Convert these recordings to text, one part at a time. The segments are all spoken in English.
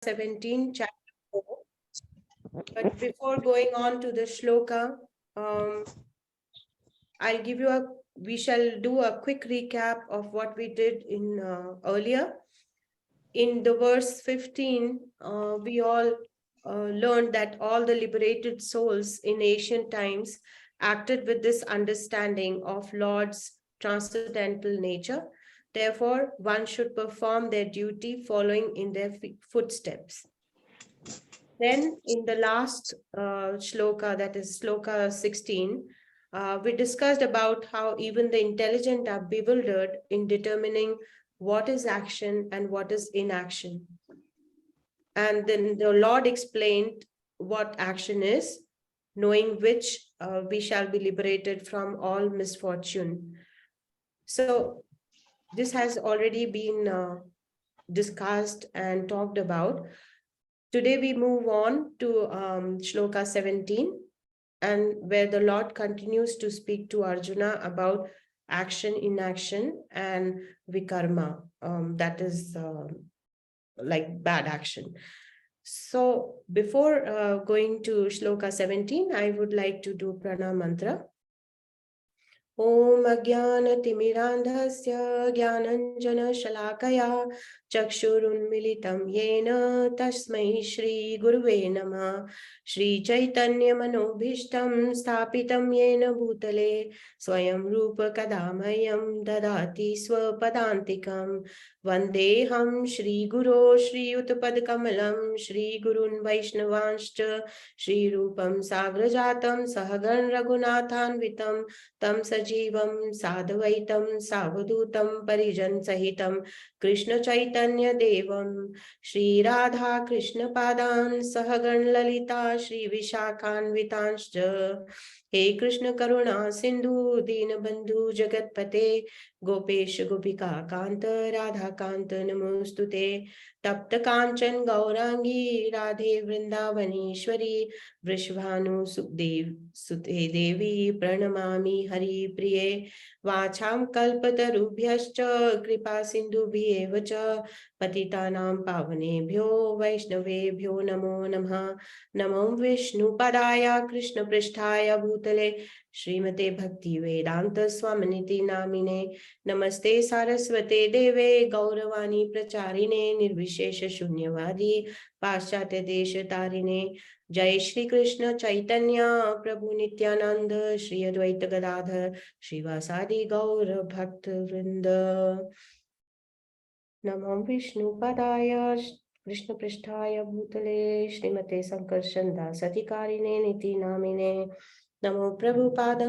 17, chapter 4. But before going on to the shloka, we shall do a quick recap of what we did in earlier. In the verse 15, we all learned that all the liberated souls in ancient times acted with this understanding of Lord's transcendental nature. Therefore, one should perform their duty following in their footsteps. Then in the last shloka, that is Sloka 16, we discussed about how even the intelligent are bewildered in determining what is action and what is inaction. And then the Lord explained what action is, knowing which we shall be liberated from all misfortune. So this has already been discussed and talked about. Today we move on to Shloka 17, and where the Lord continues to speak to Arjuna about action, inaction, and vikarma, that is like bad action. So before going to Shloka 17, I would like to do Prana Mantra. Om Ajnanatimirandhasya Jnananjana-shalakaya Chakshurunmilitam Yena Tasmai Shri Guruve Namah Shri Chaitanya Manobhishtam Sthapitam Yena Bhutale Swayam Rupa Kadamayam Dadati Swapadantikam Vandeham Shri Guru Shri Utpad Kamalam Shri Gurun Vaishnavanscha Shri Rupam Sagrajatam Sahagan Raghunathanvitam Tam Sajivam Sadhvaitam Savadutam Parijan Sahitam Krishna Chaitanya Devam Shri Radha Krishna Padan Sahagan Lalita Shri Vishakhanvitanscha He Krishna Karuna Sindhu Dinabandhu Jagatpate Gopesh Gopika Kanta Radha Kanta Namostute Tapta Kanchan Gaurangi Radhe Vrindavanishwari Vrishvanu Sute Devi Pranamami Hari Priye Vacham Kalpatarubhyascha Kripa Sindhubhyeva cha Patitanam Pavanebhyo Vaishnavebhyo Namo Namah Namo Vishnu Padaya Krishna Pristhaya Bhutale Srimate Bhakti Vedanta Swaminiti Namine Namaste Saraswate Deve Gauravani Pracharine Nirvishesha Shunyavadi Paschatya Desha Tarine Jai Shri Krishna Chaitanya Prabhu Nityananda Shri Advaita Gadadhar Srivasadi Gaura Bhakta Vrinda Namo Vishnu Padaya Krishna Pristhaya Bhutale Srimate Sankarshan Dasatikarine Niti Namine Namo Prabhupada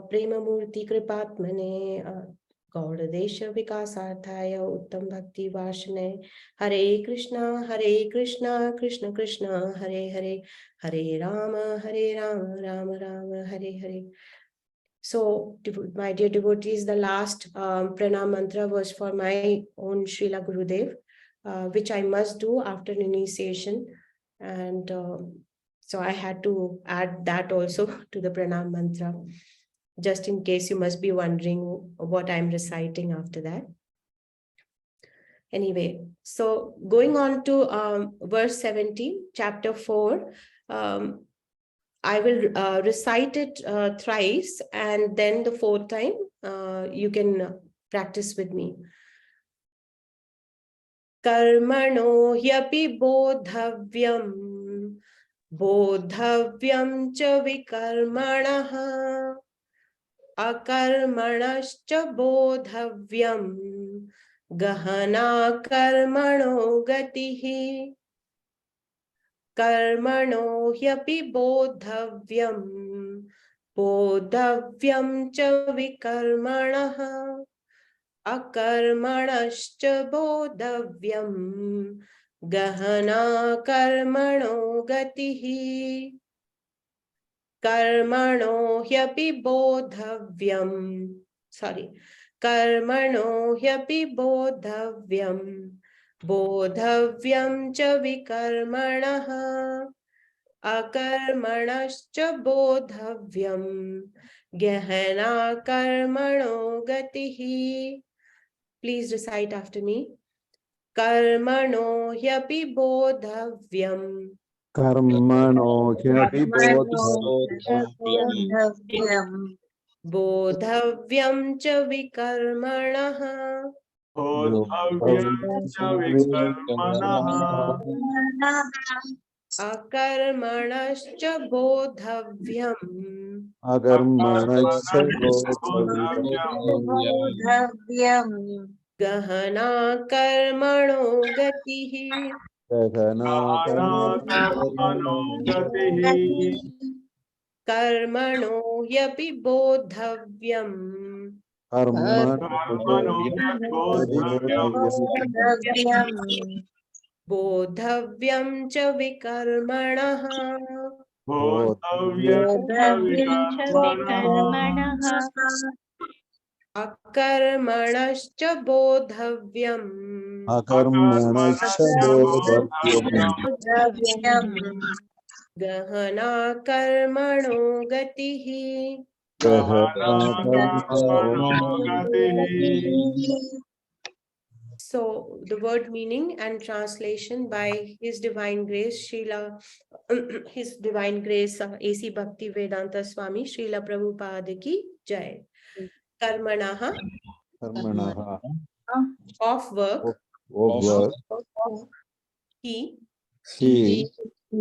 Prema Murti Kripatmane Gaudadesha Vikasarthaya Uttam Bhakti Vashane Hare Krishna Krishna Krishna Hare Hare Hare Rama Rama Rama Hare Hare. So, my dear devotees, the last pranam mantra was for my own Srila Gurudev, which I must do after initiation. And so I had to add that also to the pranam mantra, just in case you must be wondering what I'm reciting after that. Anyway, so going on to verse 17, chapter 4, I will recite it thrice, and then the fourth time you can practice with me. Karmano hyapi bodhavyam bodhavyam cha vikarmanaha akarmanascha bodhavyam gahana karmano gatihi Karmano hyapi bodhavyam bodhavyam cha vikarmanaha akarmanascha bodhavyam gahana karmano gatihi Karmano hyapi bodhavyam Karmano hyapi bodhavyam bodhavyam cha vikarmanaha akarmanascha bodhavyam gehana karmano gatihi. Please recite after me. Karmano hyapi bodhavyam. Karmano hyapi Bodhavyam. Bodhavyam cha vikarmanaha. bodhavyam cha vikarmanaha. Akarmanascha bodhavyam. Akarmanascha Bodhavyam. Gahana karmano gatihi. Gahana Karmano hyapi bodhavyam. Bodhavyam. Bodhavyam cha vikarmanaha. Bodhavyam cha vikarmanaha. Akarmanascha bodhavyam. Akarmanascha Bodhavyam. Gahana karmano gatihi. So the word meaning and translation by His Divine Grace, Srila, His Divine Grace, A.C. Bhakti Vedanta Swami, Srila Prabhupada ki Jai. Karmanaha, Karmanaha. of work, Of work. he, He.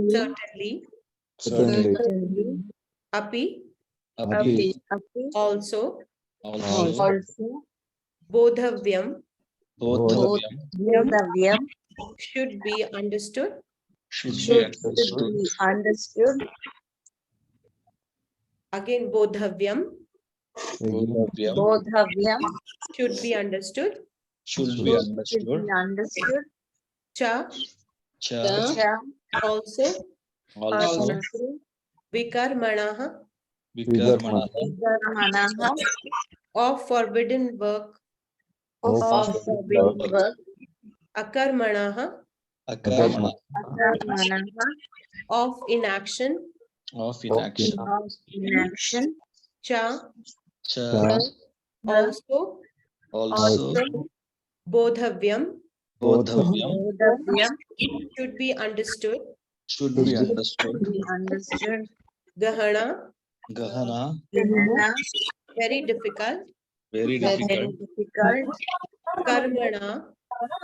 certainly, Certainly. api, Api. also, Also. bodhavyam, Bodhavyam. should be understood, Should be understood. again bodhavyam, Bodhavyam. should be understood, Should be understood. cha, Cha. also, vikarmanaha, Vikarmanaha. of forbidden work, Of forbidden work. akarmanaha, Akarmanaha. of inaction, Of inaction. cha, Cha. also, bodhavyam, Bodhavyam. should be understood, Should be understood. gahana, Gahana. very difficult, Very difficult. karmana,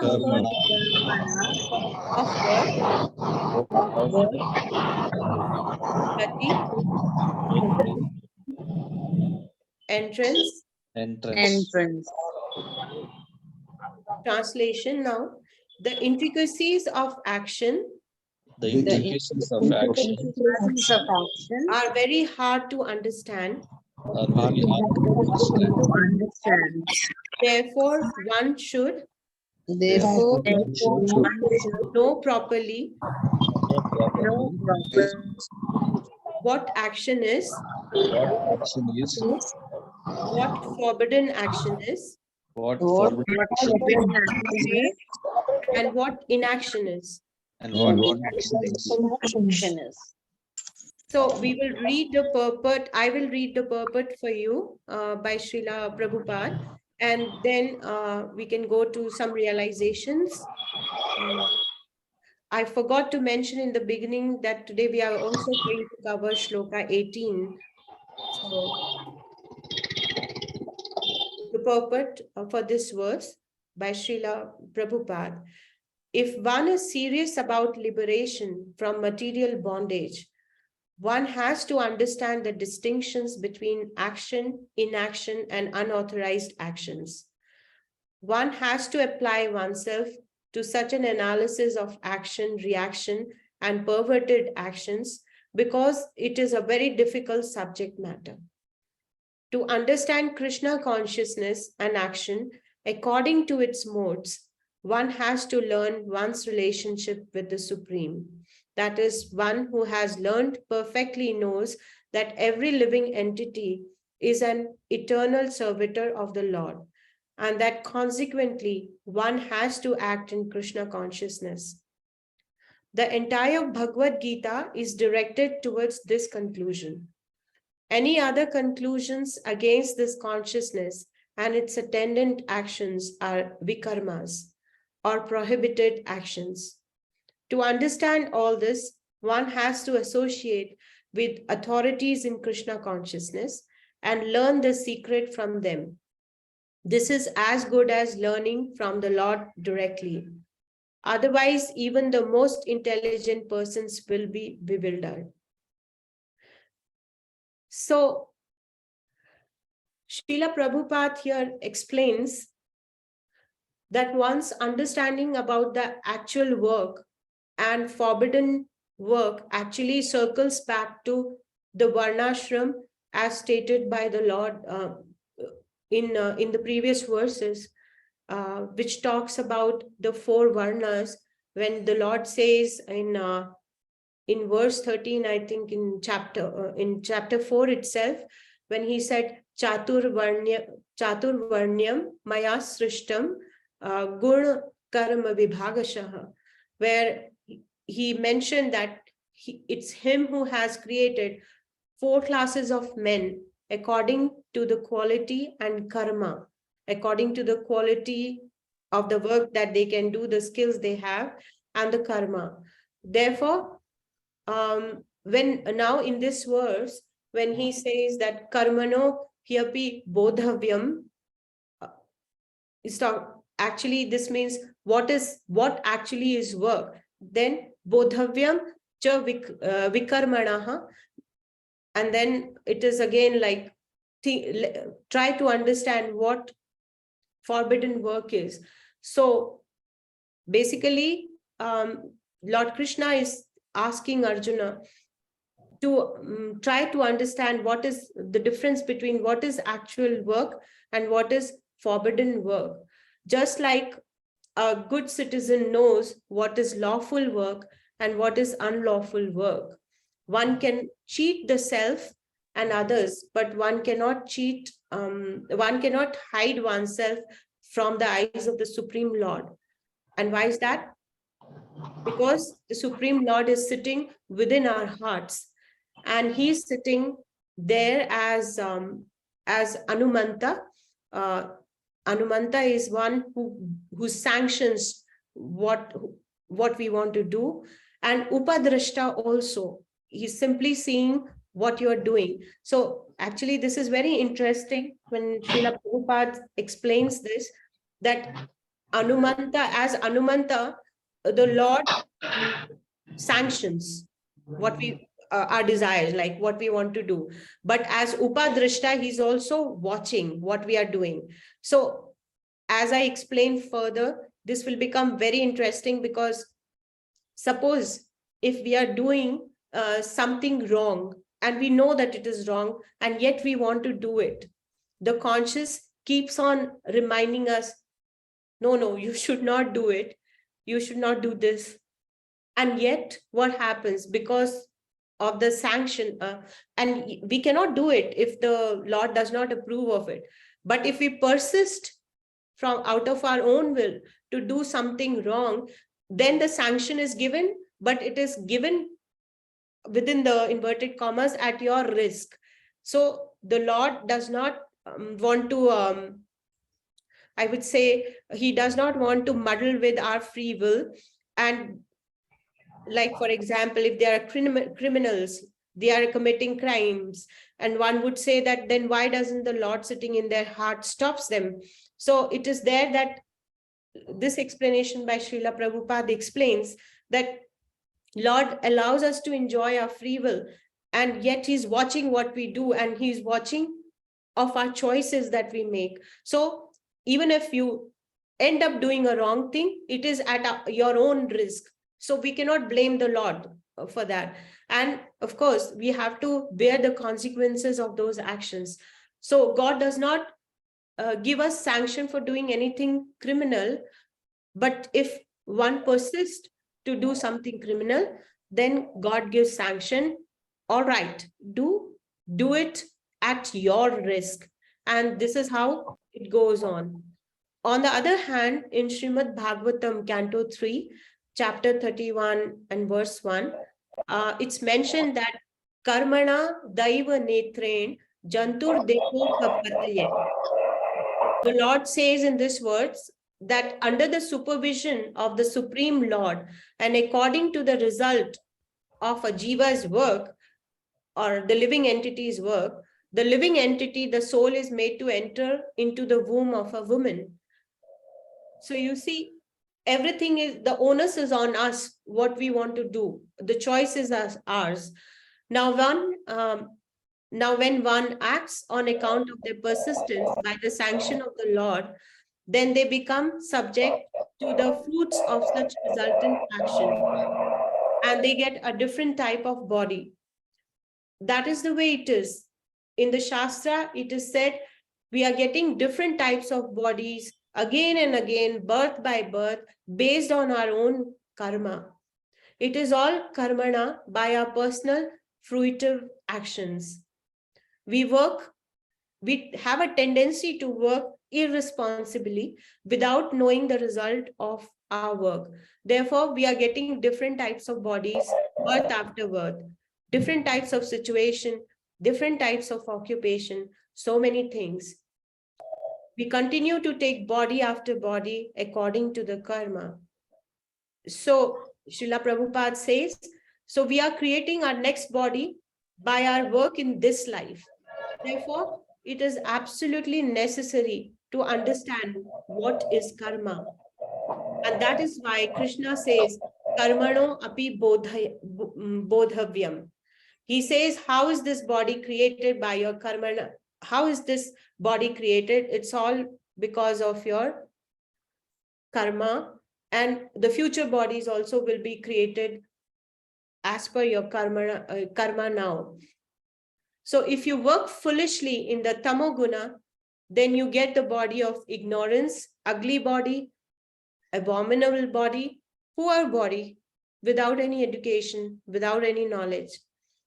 Karmana. of work, gati, entrance. Entrance. Translation now. The intricacies of action The intricacies of action are very hard to understand. are very hard to understand. Therefore, one should Therefore, know properly what action is, what action is, what forbidden action is, what forbidden and what inaction is. and what inaction is. So we will read the purport. I will read the purport for you by Srila Prabhupada, and then we can go to some realizations. I forgot to mention in the beginning that today we are also going to cover Sloka 18. So the purport for this verse by Srila Prabhupada. If one is serious about liberation from material bondage, one has to understand the distinctions between action, inaction, and unauthorized actions. One has to apply oneself to such an analysis of action, reaction, and perverted actions because it is a very difficult subject matter. To understand Krishna consciousness and action according to its modes, one has to learn one's relationship with the Supreme. That is, one who has learned perfectly knows that every living entity is an eternal servitor of the Lord, and that consequently one has to act in Krishna consciousness. The entire Bhagavad Gita is directed towards this conclusion. Any other conclusions against this consciousness and its attendant actions are vikarmas. or prohibited actions. To understand all this, one has to associate with authorities in Krishna consciousness and learn the secret from them. This is as good as learning from the Lord directly. Otherwise, even the most intelligent persons will be bewildered. So, Srila Prabhupada here explains that one's understanding about the actual work and forbidden work actually circles back to the Varnashram as stated by the Lord in the previous verses, which talks about the four Varnas, when the Lord says in verse 13, I think in chapter 4 itself, when he said Chaturvarnyam Maya Srishtam Gun Karma Vibhagashaha, where he mentioned that it's him who has created four classes of men according to the quality and karma, according to the quality of the work that they can do, the skills they have, and the karma. Therefore, when now in this verse, when he says that karmano hyapi bodhavyam, actually this means what actually is work. Then bodhavyam cha vikarmanaha, and then it is again like try to understand what forbidden work is. So basically, Lord Krishna is asking Arjuna to try to understand what is the difference between what is actual work and what is forbidden work. Just like a good citizen knows what is lawful work and what is unlawful work. One can cheat the self and others, but one cannot hide oneself from the eyes of the Supreme Lord. And why is that? Because the Supreme Lord is sitting within our hearts, and he's sitting there as Anumanta. Anumanta is one who sanctions what we want to do, and Upadrashta also. He's simply seeing what you're doing. So actually, this is very interesting when Srila Prabhupada explains this, that as Anumanta, the Lord sanctions what we our desires, like what we want to do. But as Upadrashta, he's also watching what we are doing. So as I explain further, this will become very interesting, because suppose if we are doing something wrong and we know that it is wrong, and yet we want to do it, the conscious keeps on reminding us, no, you should not do it. You should not do this. And yet what happens? Because of the sanction, and we cannot do it if the Lord does not approve of it. But if we persist from out of our own will to do something wrong, then the sanction is given, but it is given within the inverted commas at your risk. So the Lord does not want to, I would say, he does not want to muddle with our free will. And like, for example, if they are criminals, they are committing crimes, and one would say that then why doesn't the Lord sitting in their heart stops them? So it is there that this explanation by Srila Prabhupada explains that Lord allows us to enjoy our free will, and yet he's watching what we do, and he's watching of our choices that we make. So even if you end up doing a wrong thing, it is at your own risk. So we cannot blame the Lord for that. And of course, we have to bear the consequences of those actions. So God does not give us sanction for doing anything criminal. But if one persists to do something criminal, then God gives sanction. All right, do it at your risk. And this is how it goes on. On the other hand, in Srimad Bhagavatam, Canto 3, chapter 31 and verse 1, it's mentioned that Karmana Daiva Netrain Jantur Deho Kapataye. The Lord says in this verse that under the supervision of the Supreme Lord and according to the result of a jiva's work or the living entity's work, the living entity, the soul, is made to enter into the womb of a woman. So you see, everything is, the onus is on us, what we want to do. The choice is ours. Now, when one acts on account of their persistence by the sanction of the Lord, then they become subject to the fruits of such resultant action, and they get a different type of body. That is the way it is. In the Shastra, it is said we are getting different types of bodies again and again, birth by birth, based on our own karma. It is all karmana, by our personal fruitive actions. We have a tendency to work irresponsibly without knowing the result of our work. Therefore, we are getting different types of bodies, birth after birth, different types of situation, different types of occupation, so many things. We continue to take body after body according to the karma. So, Srila Prabhupada says, so we are creating our next body by our work in this life. Therefore, it is absolutely necessary to understand what is karma. And that is why Krishna says, karmano api bodhavyam. He says, how is this body created by your karma? How is this body created? It's all because of your karma, and the future bodies also will be created as per your karma now. So if you work foolishly in the tamoguna, then you get the body of ignorance, ugly body, abominable body, poor body, without any education, without any knowledge.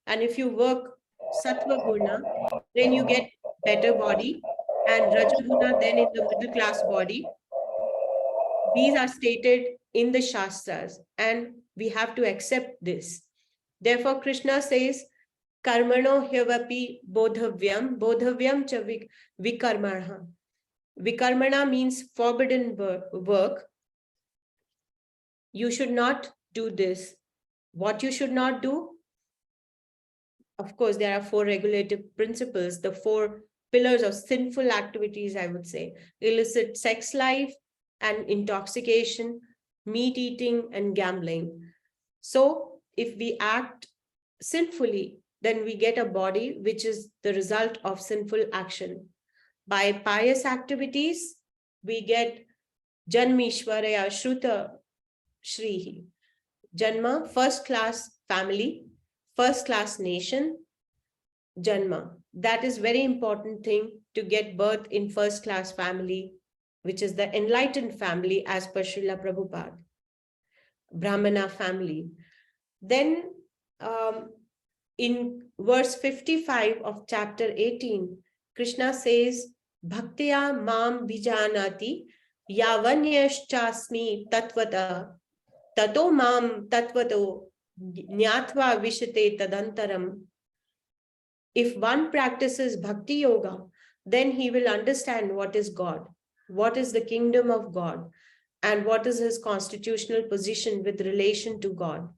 And if you work sattva guna, then you get better body, and rajaguna, then in the middle class body. These are stated in the Shastras, and we have to accept this. Therefore, Krishna says, karmano hyavapi bodhavyam cha vikarmana. Vikarmana means forbidden work. You should not do this. What you should not do? Of course, there are 4 regulative principles, the 4 pillars of sinful activities, I would say: illicit sex life and intoxication, meat eating and gambling. So if we act sinfully, then we get a body which is the result of sinful action. By pious activities, we get Janmishwaraya Shruta Shrihi. Janma, first class family, first class nation, Janma. That is very important thing, to get birth in first class family, which is the enlightened family as per Srila Prabhupada, Brahmana family. Then in verse 55 of chapter 18, Krishna says, Bhaktiya mam vijanati yavanyaschasmi tatvata tato mam tatvato jnatva vishate tadantaram. If one practices bhakti yoga, then he will understand what is God, what is the kingdom of God, and what is his constitutional position with relation to God.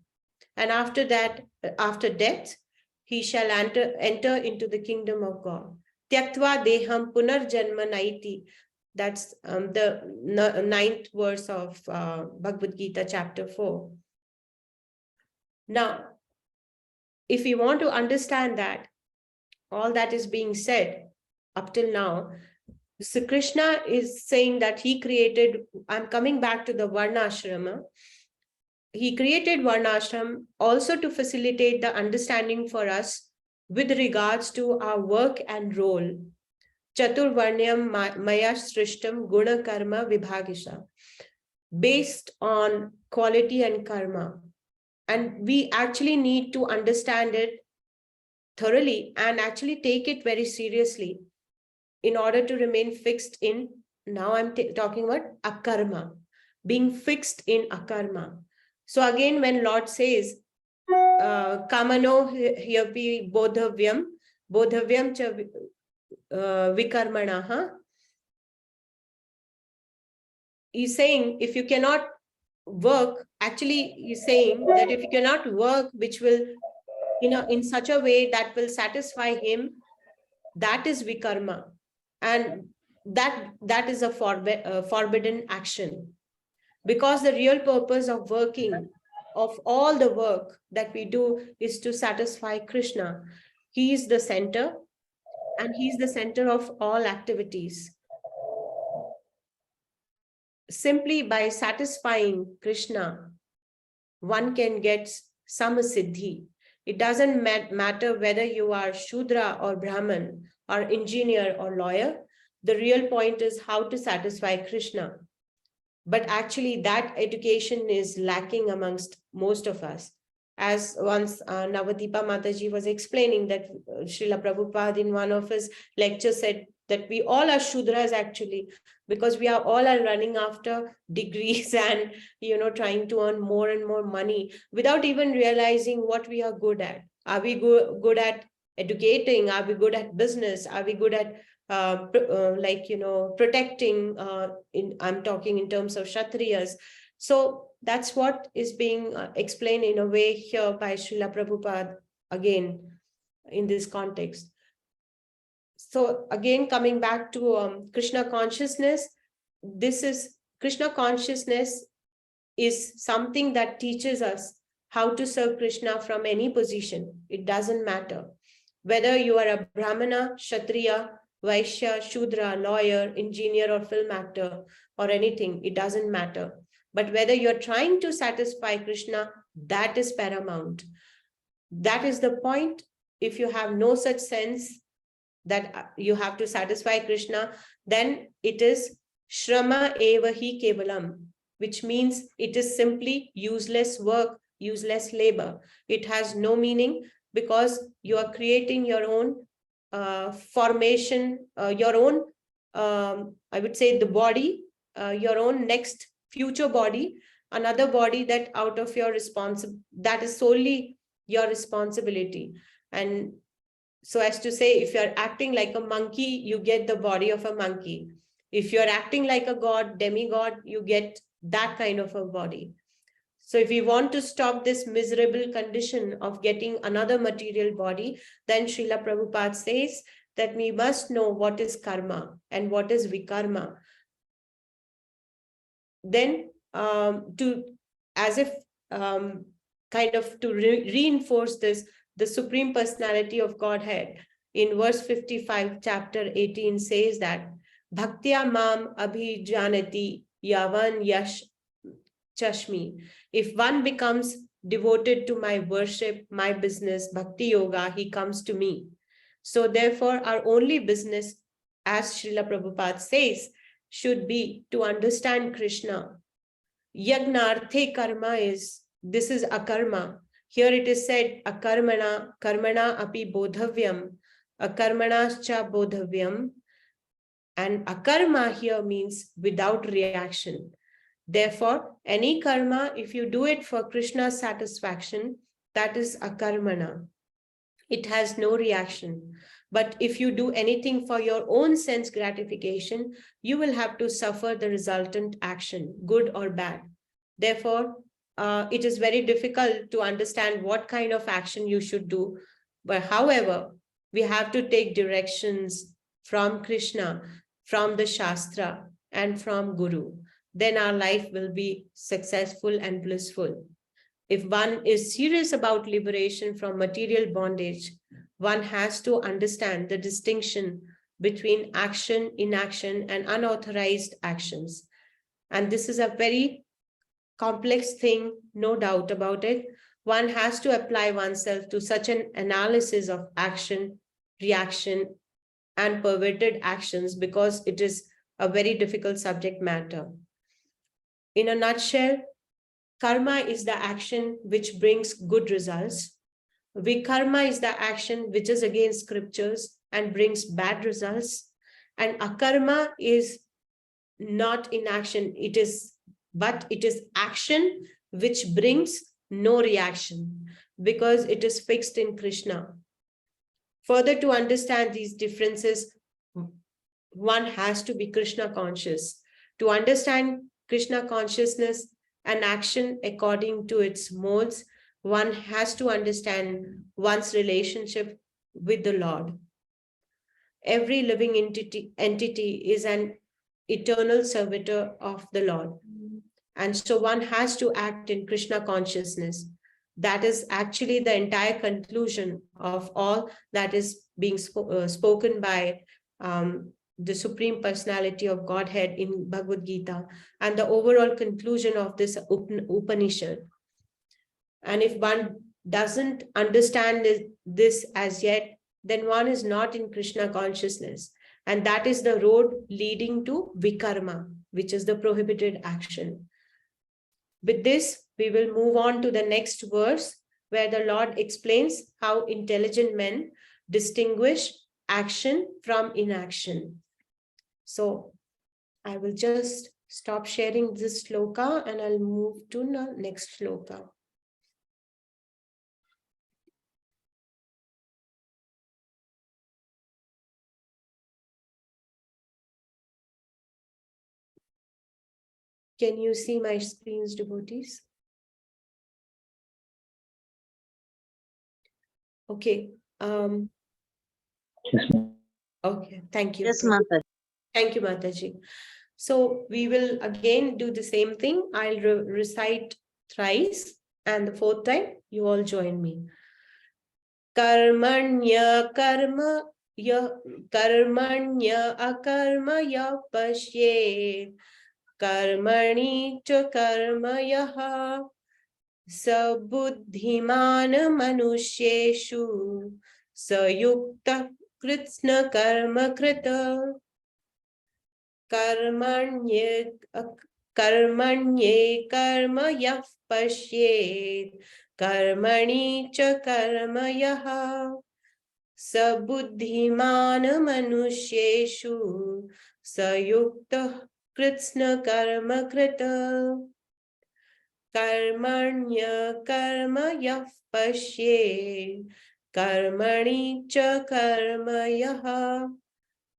And after that, after death, he shall enter into the kingdom of God. Tyaktva deham punarjanma naiti. That's the 9th verse of Bhagavad Gita, chapter 4. Now, if we want to understand that, all that is being said up till now, so Krishna is saying that he created, I'm coming back to the Varnashrama. He created Varnashram also to facilitate the understanding for us with regards to our work and role. Chaturvarnyam maya srishtam guna karma vibhagisha, based on quality and karma. And we actually need to understand it thoroughly and actually take it very seriously in order to remain fixed in, now I'm talking about akarma, being fixed in akarma. So again, when Lord says, kamano hyapi bodhavyam cha vikarmanaha, he's saying, if you cannot work, actually he's saying that if you cannot work which will, in such a way that will satisfy him, that is vikarma, and that is a forbidden action. Because the real purpose of working, of all the work that we do, is to satisfy Krishna. He is the center, and he's the center of all activities. Simply by satisfying Krishna, one can get samasiddhi. It doesn't matter whether you are Shudra or Brahman, or engineer or lawyer. The real point is how to satisfy Krishna. But actually, that education is lacking amongst most of us. As once Navadipa Mataji was explaining, that Srila Prabhupada in one of his lectures said that we all are Shudras actually, because we are all are running after degrees and trying to earn more and more money without even realizing what we are good at. Are we good at educating? Are we good at business? Are we good at protecting? I'm talking in terms of Kshatriyas. So that's what is being explained in a way here by Srila Prabhupada again in this context. So again, coming back to Krishna consciousness, this is Krishna consciousness is something that teaches us how to serve Krishna from any position. It doesn't matter whether you are a Brahmana, Kshatriya, Vaishya, Shudra, lawyer, engineer, or film actor, or anything, it doesn't matter. But whether you're trying to satisfy Krishna, that is paramount. That is the point. If you have no such sense that you have to satisfy Krishna, then it is Shrama eva hi kevalam, which means it is simply useless work, useless labor. It has no meaning, because you are creating your own formation, your own, I would say, the body, your own next future body, another body that out of your that is solely your responsibility. And so as to say, if you're acting like a monkey, you get the body of a monkey. If you're acting like a god, demigod, you get that kind of a body. So if we want to stop this miserable condition of getting another material body, then Srila Prabhupada says that we must know what is karma and what is vikarma. Then to reinforce this, the Supreme Personality of Godhead in verse 55, chapter 18 says that Bhaktya mam abhijanati yavan yash chashmi. If one becomes devoted to my worship, my business, bhakti yoga, he comes to me. So therefore, our only business, as Srila Prabhupada says, should be to understand Krishna. Yagnarthe karma this is akarma. Here it is said, akarmana, karmana api bodhavyam, akarmanascha bodhavyam. And akarma here means without reaction. Therefore, any karma, if you do it for Krishna's satisfaction, that is akarmana. It has no reaction. But if you do anything for your own sense gratification, you will have to suffer the resultant action, good or bad. Therefore, it is very difficult to understand what kind of action you should do. But however, we have to take directions from Krishna, from the Shastra, and from Guru. Then our life will be successful and blissful. If one is serious about liberation from material bondage, one has to understand the distinction between action, inaction, and unauthorized actions. And this is a very complex thing, no doubt about it. One has to apply oneself to such an analysis of action, reaction, and perverted actions, because it is a very difficult subject matter. In a nutshell, karma is the action which brings good results. Vikarma is the action which is against scriptures and brings bad results. And akarma is not inaction, but it is action which brings no reaction, because it is fixed in Krishna. Further, to understand these differences, one has to be Krishna conscious. To understand Krishna consciousness and action according to its modes, one has to understand one's relationship with the Lord. Every living entity is an eternal servitor of the Lord. And so one has to act in Krishna consciousness. That is actually the entire conclusion of all that is being spoken by the Supreme Personality of Godhead in Bhagavad Gita, and the overall conclusion of this Upanishad. And if one doesn't understand this as yet, then one is not in Krishna consciousness. And that is the road leading to vikarma, which is the prohibited action. With this, we will move on to the next verse, where the Lord explains how intelligent men distinguish action from inaction. So I will just stop sharing this sloka and I'll move to the next sloka. Can you see my screens, devotees? Okay. Okay, thank you. Yes, Mataji. Thank you, Mataji. So we will again do the same thing. I'll recite thrice, and the fourth time you all join me. Karmanya karma ya karmanya akarma ya pasye karmani cha karma yaha sabuddhiman manusyeshu sayukta kritsna karma krita karmanye karma yah pashyet karmani cha karma yaha sabuddhiman manusyeshu sayukta kritsna karma krita karmanya karma yah pashyet karmani cha karma yaha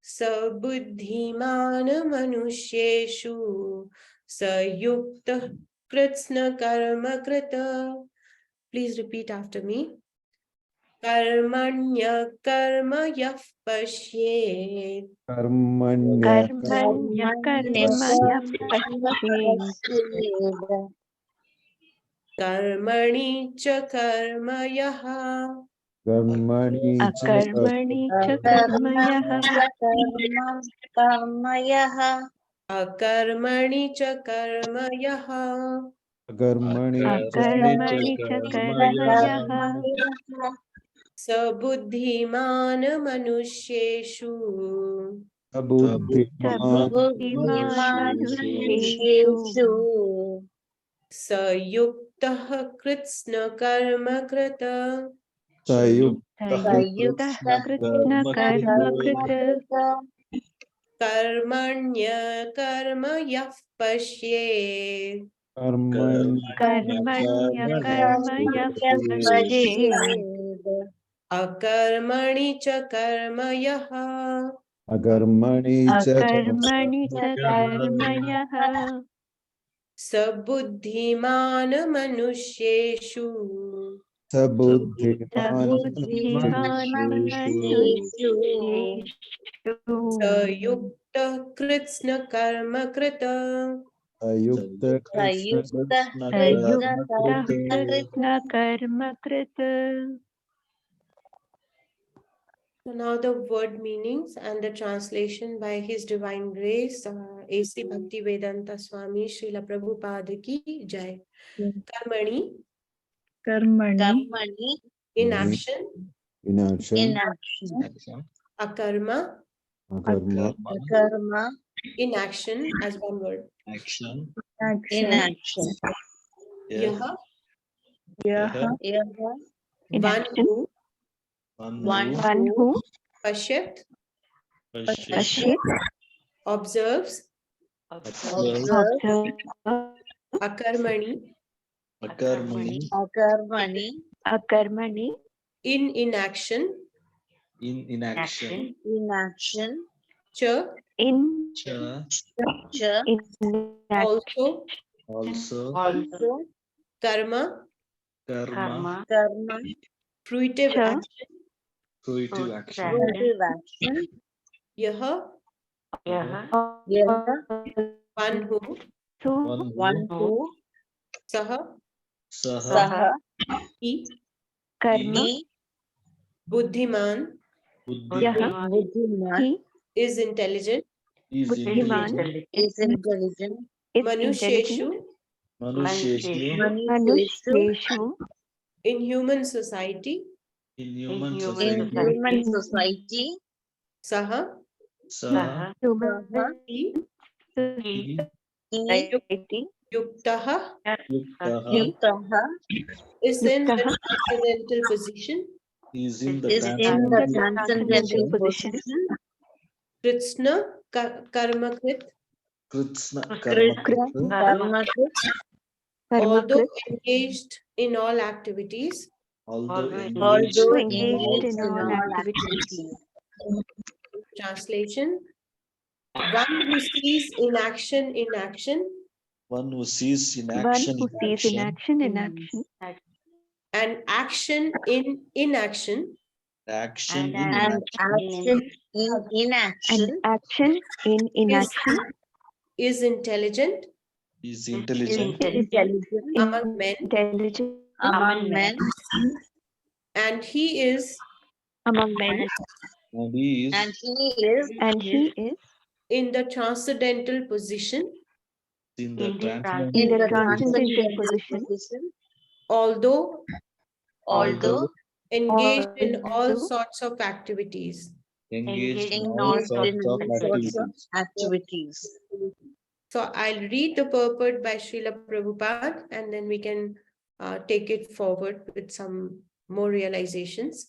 sabuddhiman manusyeshu sayukta kritsna karma krita. Please repeat after me. Karmanya karma yah pashyet Karmanya Karmanya karma yah pashyet karmani cha karma yaha karmani akarmani cha karma yah akarmani cha karma yaha karmani akarmani cha karma yah sabuddhiman manusyeshu sabuddhiman sabuddhiman manusyeshu sayuktah kritsna karma krita sayuktah krishna karma krita karmanya karma yah pashyet karmanya karma yah pashyet akarmani cha karma yaha akarmani akarmani cha karma yah sabuddhiman manusyeshu sabuddhiman sabuddhiman manusyeshu sayuktah kritsna karma krita ayukta sayuktah krishna karma krita. So now the word meanings and the translation by His Divine Grace, A.C. Bhaktivedanta Swami Srila Prabhupada ki Jai. Karmani, in action, inaction akarma, akarma in action as one word, Action. yaha, In one action, who, one who pashyat, pashyet, observes, observes, akarmani, akarmani, in inaction, In inaction. Cha, in cha, also, also, karma, karma, fruitive Cha, action, fruitive action, yaha, one who, one who, saha, saha, he, karma, buddhiman, yaha, he, is intelligent, is buddhiman, intelligent, is manusheshu, intelligent, manusheshu, manusheshu, in human society, in human society, saha, saha, human he, he, society, yuktaha, yuktaha, is in the yuktaha, transcendental position, is in the in the transcendental transcendental position, kritsna, karmakrit, Krishna karma Krishna, although karmakrit, engaged in all activities, although also engaged in engaged all in all activities. translation, one who sees in action, one who sees in One action, who sees in action, and action in inaction, action in and action in is, inaction, is intelligent is intelligent, among men, intelligent and he is among men, and he is and he is in the transcendental position, in the in the transcendental transcendental position, although although engaged in all although sorts of activities. engaged in all sorts of activities. So I'll read the purport by Srila Prabhupada and then we can take it forward with some more realizations.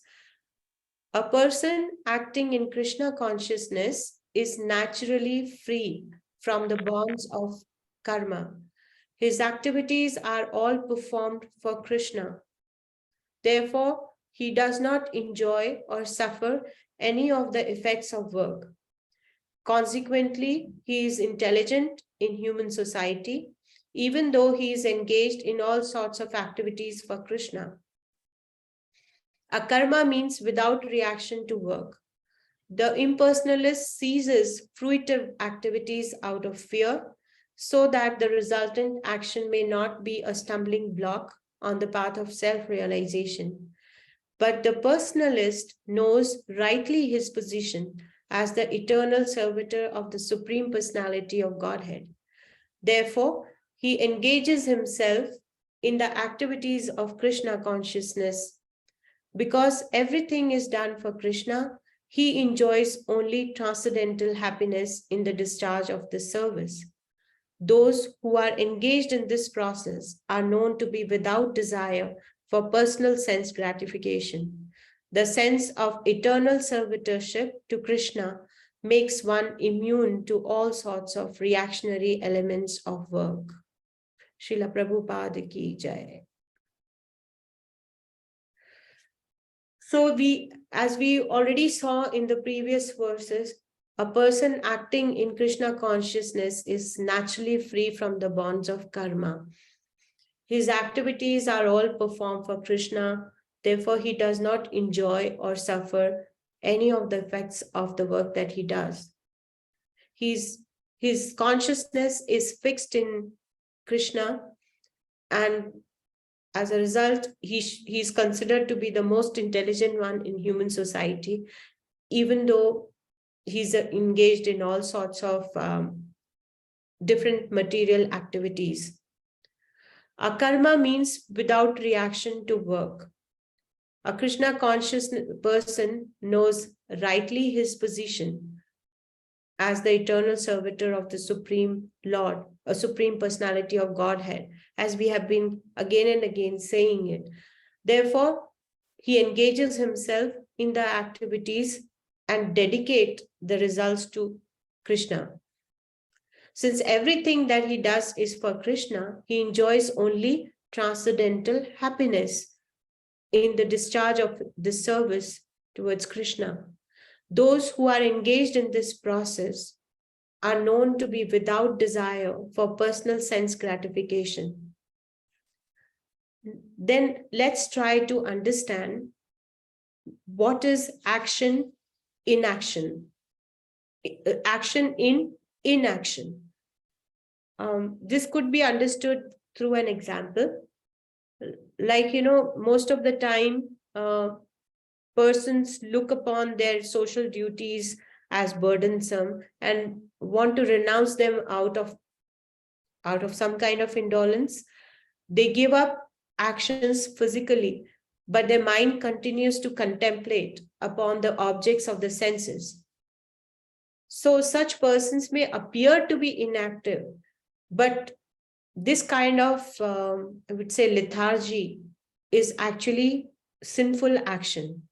A person acting in Krishna consciousness is naturally free from the bonds of karma. His activities are all performed for Krishna. Therefore, he does not enjoy or suffer any of the effects of work. Consequently, he is intelligent in human society, even though he is engaged in all sorts of activities for Krishna. Akarma means without reaction to work. The impersonalist ceases fruitive activities out of fear, so that the resultant action may not be a stumbling block on the path of self-realization. But the personalist knows rightly his position as the eternal servitor of the Supreme Personality of Godhead. Therefore, he engages himself in the activities of Krishna consciousness. Because everything is done for Krishna, he enjoys only transcendental happiness in the discharge of this service. Those who are engaged in this process are known to be without desire for personal sense gratification. The sense of eternal servitorship to Krishna makes one immune to all sorts of reactionary elements of work. Srila Prabhupada ki jai. So as we already saw in the previous verses, a person acting in Krishna consciousness is naturally free from the bonds of karma. His activities are all performed for Krishna. Therefore, he does not enjoy or suffer any of the effects of the work that he does. His consciousness is fixed in Krishna, and as a result, he's considered to be the most intelligent one in human society, even though he's engaged in all sorts of different material activities. Akarma means without reaction to work. A Krishna conscious person knows rightly his position as the eternal servitor of the Supreme Lord, a Supreme Personality of Godhead, as we have been again and again saying it. Therefore, he engages himself in the activities and dedicate the results to Krishna. Since everything that he does is for Krishna, he enjoys only transcendental happiness in the discharge of the service towards Krishna. Those who are engaged in this process are known to be without desire for personal sense gratification. Then let's try to understand what is action, inaction, action in inaction. This could be understood through an example. Like, most of the time, persons look upon their social duties as burdensome and want to renounce them out of some kind of indolence. They give up actions physically, but their mind continues to contemplate upon the objects of the senses. So such persons may appear to be inactive, but this kind of, I would say, lethargy is actually sinful action.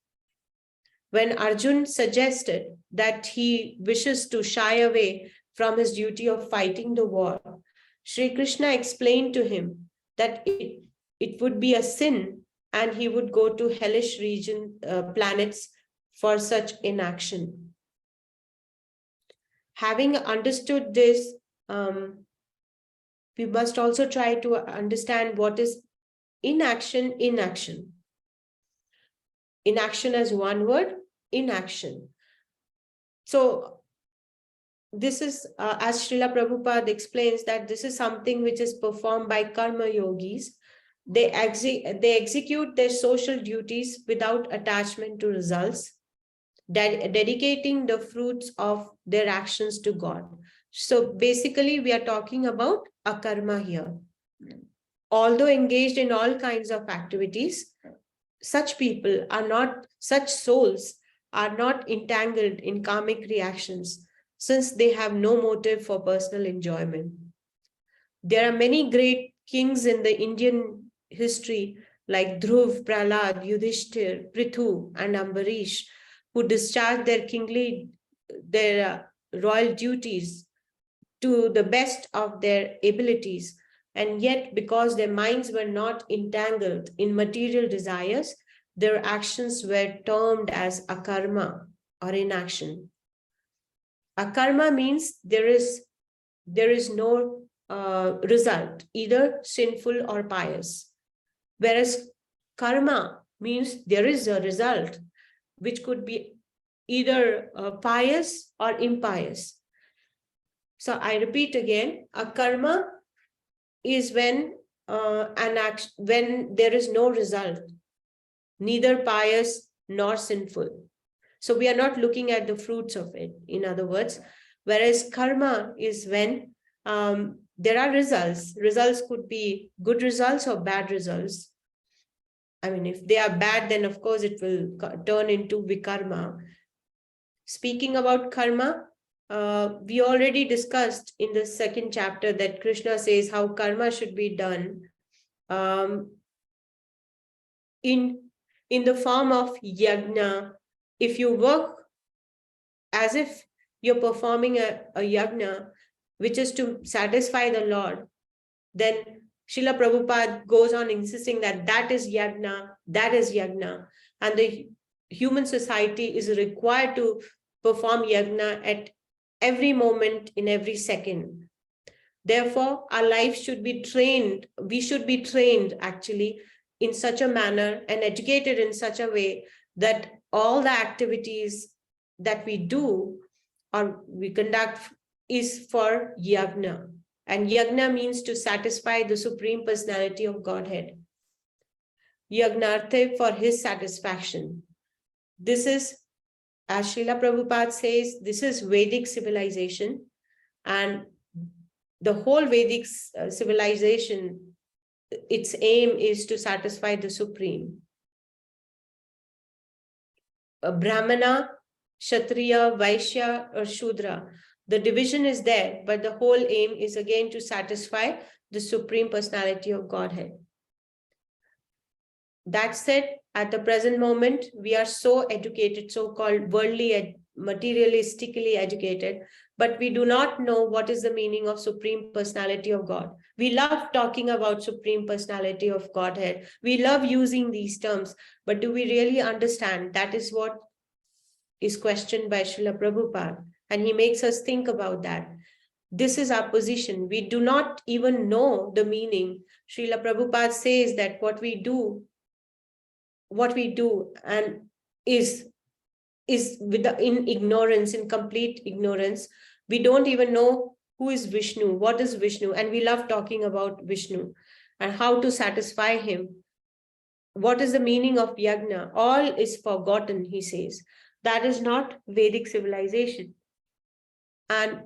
When Arjun suggested that he wishes to shy away from his duty of fighting the war, Sri Krishna explained to him that it would be a sin and he would go to hellish planets for such inaction. Having understood this, we must also try to understand what is inaction. Inaction as one word, inaction. So this is, as Srila Prabhupada explains, that this is something which is performed by karma yogis. They execute their social duties without attachment to results, dedicating the fruits of their actions to God. So basically, we are talking about akarma here. Although engaged in all kinds of activities, such souls are not entangled in karmic reactions, since they have no motive for personal enjoyment. There are many great kings in the Indian history, like Dhruv, Prahlad, Yudhishthir, Prithu, and Ambarish, who discharged their royal duties to the best of their abilities. And yet, because their minds were not entangled in material desires, their actions were termed as akarma or inaction. Akarma means there is no result, either sinful or pious. Whereas karma means there is a result, which could be either pious or impious. So I repeat again, a karma is when when there is no result, neither pious nor sinful. So we are not looking at the fruits of it, in other words. Whereas karma is when there are results. Results could be good results or bad results. I mean, if they are bad, then of course it will turn into vikarma. Speaking about karma, we already discussed in the second chapter that Krishna says how karma should be done in the form of yajna. If you work as if you're performing a yajna, which is to satisfy the Lord, then Srila Prabhupada goes on insisting that that is yajna, and the human society is required to perform yajna at every moment, in every second. Therefore, our life should be trained, we should be trained actually in such a manner and educated in such a way that all the activities that we do or we conduct is for yajna. And yajna means to satisfy the Supreme Personality of Godhead. Yagnarthe, for his satisfaction. This is, as Srila Prabhupada says, this is Vedic civilization, and the whole Vedic civilization, its aim is to satisfy the Supreme. A Brahmana, Kshatriya, Vaishya, or Shudra, the division is there, but the whole aim is again to satisfy the Supreme Personality of Godhead. That said, at the present moment, we are so educated, so-called worldly, materialistically educated, but we do not know what is the meaning of Supreme Personality of God. We love talking about Supreme Personality of Godhead. We love using these terms, but do we really understand that is what is questioned by Srila Prabhupada, and he makes us think about that. This is our position. We do not even know the meaning. Srila Prabhupada says that what we do and is in ignorance, in complete ignorance. We don't even know who is Vishnu, what is Vishnu, and we love talking about Vishnu and how to satisfy him. What is the meaning of yajna? All is forgotten, he says. That is not Vedic civilization. And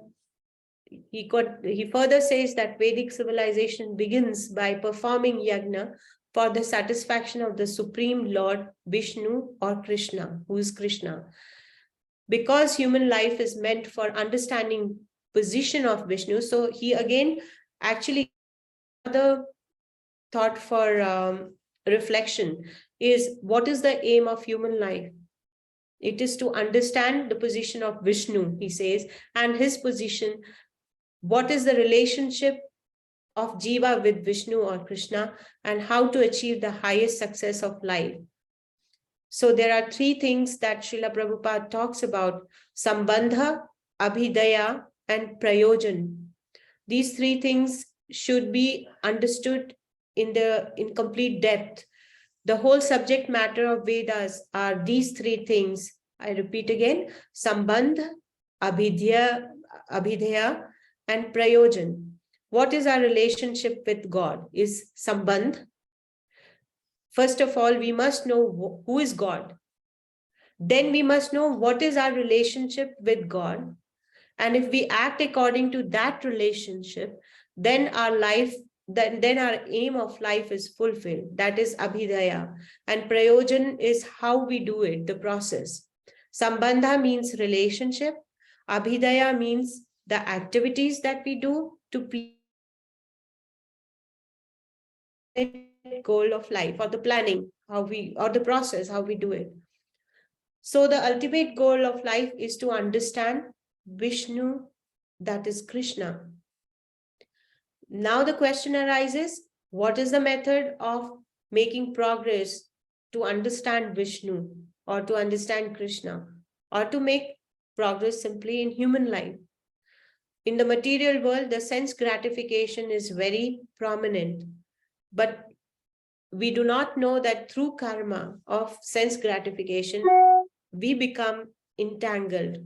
he further says that Vedic civilization begins by performing yajna for the satisfaction of the Supreme Lord Vishnu or Krishna, who is Krishna. Because human life is meant for understanding position of Vishnu, so he again actually another thought for reflection is, what is the aim of human life? It is to understand the position of Vishnu, he says, and his position. What is the relationship of Jiva with Vishnu or Krishna, and how to achieve the highest success of life? So there are three things that Srila Prabhupada talks about: Sambandha, Abhidaya, and Prayojan. These three things should be understood in complete depth. The whole subject matter of Vedas are these three things. I repeat again: Sambandha, Abhidaya, and Prayojan. What is our relationship with God? Is Sambandh. First of all, we must know who is God. Then we must know what is our relationship with God. And if we act according to that relationship, then our life, then our aim of life is fulfilled. That is Abhidaya. And Prayojan is how we do it, the process. Sambandha means relationship. Abhidaya means the activities that we do to please the goal of life, or the planning, or the process, how we do it. So the ultimate goal of life is to understand Vishnu, that is Krishna. Now the question arises, what is the method of making progress to understand Vishnu or to understand Krishna, or to make progress simply in human life? In the material world, the sense gratification is very prominent, but we do not know that through karma of sense gratification, we become entangled.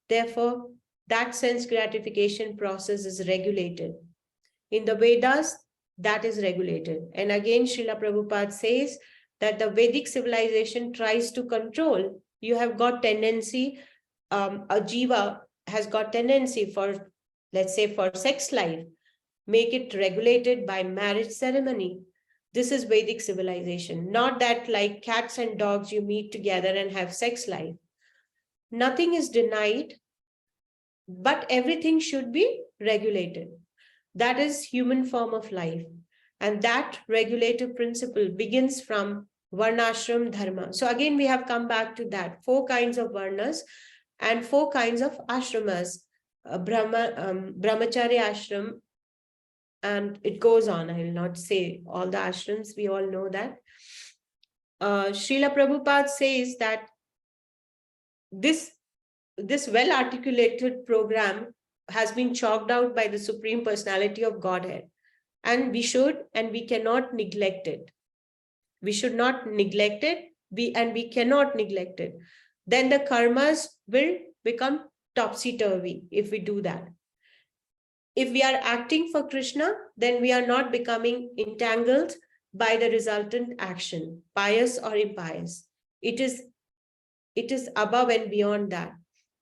Therefore, that sense gratification process is regulated. In the Vedas, that is regulated. And again, Srila Prabhupada says that the Vedic civilization tries to control. You have got tendency, a jiva has got tendency for, let's say, for sex life, make it regulated by marriage ceremony. This is Vedic civilization, not that like cats and dogs, you meet together and have sex life. Nothing is denied, but everything should be regulated. That is human form of life. And that regulative principle begins from Varnashram Dharma. So again, we have come back to that. 4 kinds of Varnas and 4 kinds of Ashramas. Brahmacharya Ashram, and it goes on. I will not say all the ashrams, we all know that. Srila Prabhupada says that this well-articulated program has been chalked out by the Supreme Personality of Godhead. And we should and we cannot neglect it. We should not neglect it, we cannot neglect it. Then the karmas will become topsy-turvy if we do that. If we are acting for Krishna, then we are not becoming entangled by the resultant action, pious or impious. It is above and beyond that.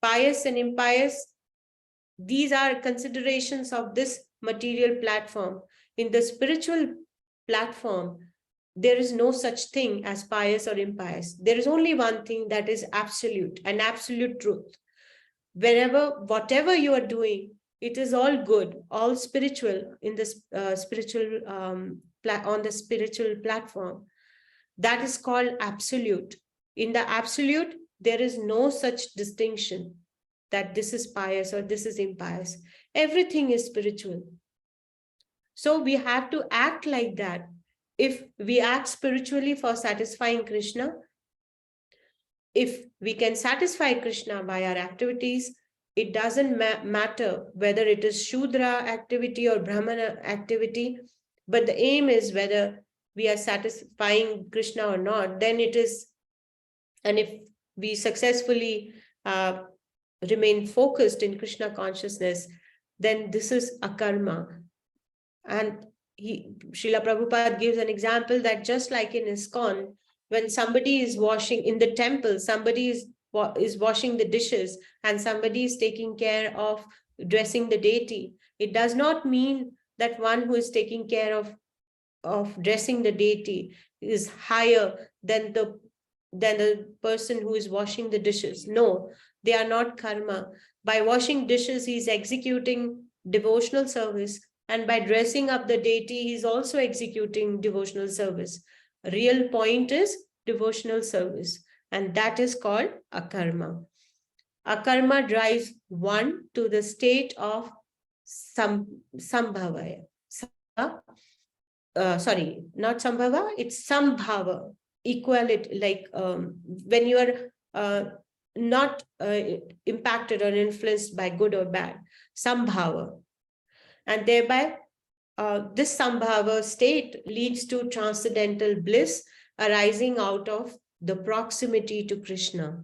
Pious and impious, these are considerations of this material platform. In the spiritual platform, there is no such thing as pious or impious. There is only one thing that is absolute, an absolute truth. Whatever you are doing, it is all good, all spiritual in this on the spiritual platform. That is called absolute. In the absolute, there is no such distinction that this is pious or this is impious. Everything is spiritual. So we have to act like that. If we act spiritually for satisfying Krishna, if we can satisfy Krishna by our activities, it doesn't matter whether it is Shudra activity or Brahmana activity, but the aim is whether we are satisfying Krishna or not, then it is, and if we successfully remain focused in Krishna consciousness, then this is a karma. And Srila Prabhupada gives an example that just like in ISKCON, when somebody is washing in the temple, somebody is washing the dishes and somebody is taking care of dressing the deity, it does not mean that one who is taking care of dressing the deity is higher than the person who is washing the dishes. No, they are not karma. By washing dishes, he is executing devotional service, and by dressing up the deity, he is also executing devotional service. Real point is devotional service, and that is called akarma. Akarma drives one to the state of sambhava. Sorry, not sambhava, it's sambhava, equality, like when you are not impacted or influenced by good or bad, sambhava. And thereby, this sambhava state leads to transcendental bliss arising out of the proximity to Krishna.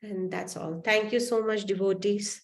And that's all. Thank you so much, devotees.